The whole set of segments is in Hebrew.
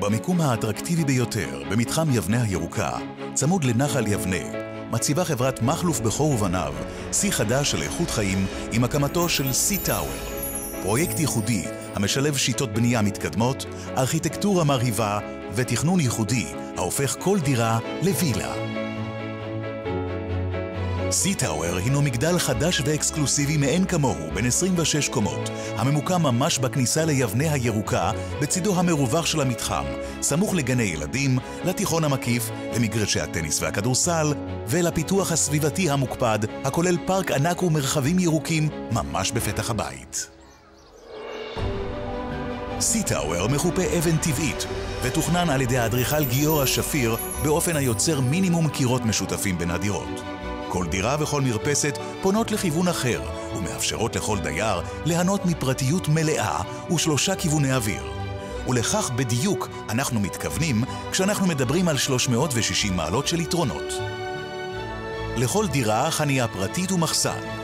במיקום האטרקטיבי ביותר, במתחם יבנה הירוקה, צמוד לנחל יבנה, מציבה חברת מחלוף בכור ובניו שיא חדש של איכות חיים עם הקמתו של סי טאוור. פרויקט ייחודי המשלב שיטות בנייה מתקדמות, ארכיטקטורה מרהיבה ותכנון ייחודי ההופך כל דירה לווילה. סי טאוור הינו מגדל חדש ואקסקלוסיבי מאין כמוהו בין 26 קומות, הממוקם ממש בכניסה ליבנה הירוקה, בצידו המרווח של המתחם, סמוך לגני ילדים, לתיכון המקיף, למגרשי הטניס והכדורסל, ולפיתוח הסביבתי המוקפד, הכולל פארק ענק ומרחבים ירוקים ממש בפתח הבית. סי טאוור מחופה אבן טבעית, ותוכנן על ידי האדריכל גיורא שפיר באופן היוצר מינימום קירות משותפים בין הדירות. כל דירה וכל מרפסת פונות לכיוון אחר ומאפשרות לכל דייר ליהנות מפרטיות מלאה ושלושה כיווני אוויר. ולכך בדיוק אנחנו מתכוונים כשאנחנו מדברים על 360 מעלות של יתרונות. לכל דירה חניה פרטית ומחסן.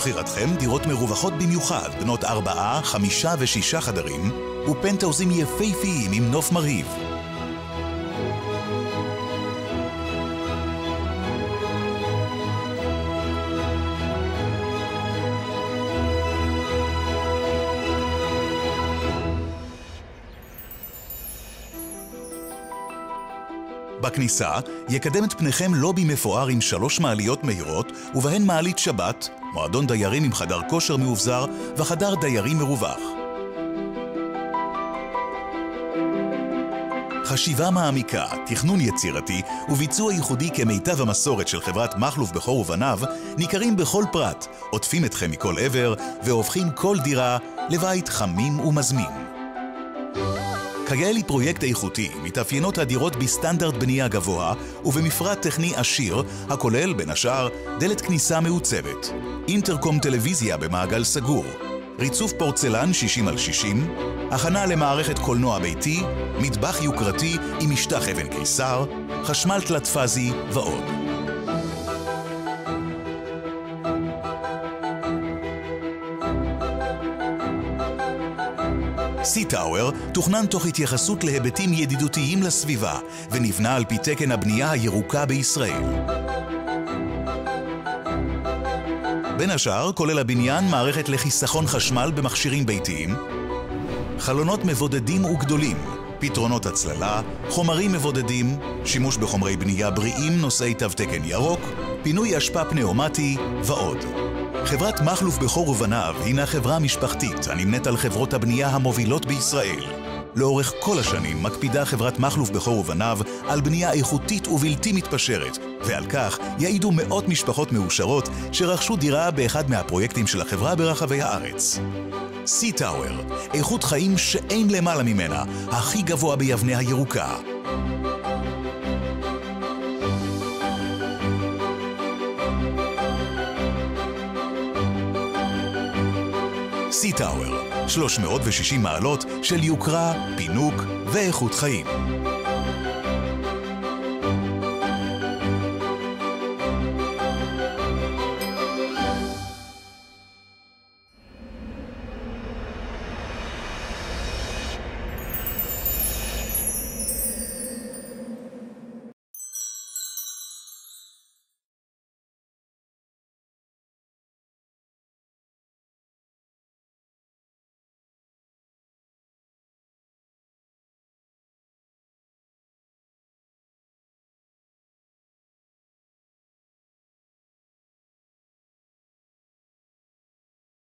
לבחירתכם דירות מרווחות במיוחד, בנות 4, 5 ו6 חדרים, ופנטהאוזים יפהפיים עם נוף מרהיב. בכניסה יקדם את פניכם לובי מפואר עם 3 מעליות מהירות ובהן מעלית שבת, מועדון דיירים עם חדר כושר מאובזר וחדר דיירים מרווח. חשיבה מעמיקה, תכנון יצירתי וביצוע ייחודי כמיטב המסורת של חברת מחלוף בכור ובניו ניכרים בכל פרט, עוטפים אתכם מכל עבר והופכים כל דירה לבית חמים ומזמין. כיאלי פרויקט איכותי, מתאפיינות הדירות בסטנדרט בנייה גבוה ובמפרט טכני עשיר, הכולל בין השאר דלת כניסה מעוצבת, אינטרקום טלוויזיה במעגל סגור, ריצוף פורצלן 60x60, הכנה למערכת קולנוע ביתי, מטבח יוקרתי עם משטח אבן קיסר, חשמל תלת פאזי ועוד. סי טאוור תוכנן תוך התייחסות להיבטים ידידותיים לסביבה ונבנה על פי תקן הבנייה הירוקה בישראל. בין השאר כולל הבניין מערכת לחיסכון חשמל במכשירים ביתיים, חלונות מבודדים וגדולים, פתרונות הצללה, חומרים מבודדים, שימוש בחומרי בנייה בריאים נושאי תו תקן ירוק, פינוי אשפה פנאומטי ועוד. חברת מחלוף בכור ובניו הינה חברה משפחתית הנמנית על חברות הבנייה המובילות בישראל. לאורך כל השנים מקפידה חברת מחלוף בכור ובניו על בנייה איכותית ובלתי מתפשרת, ועל כך יעידו מאות משפחות מאושרות שרכשו דירה באחד מהפרויקטים של החברה ברחבי הארץ. סי טאוור, איכות חיים שאין למעלה ממנה, הכי גבוה ביבנה הירוקה. סי טאוור, 360 מעלות של יוקרה, פינוק ואיכות חיים.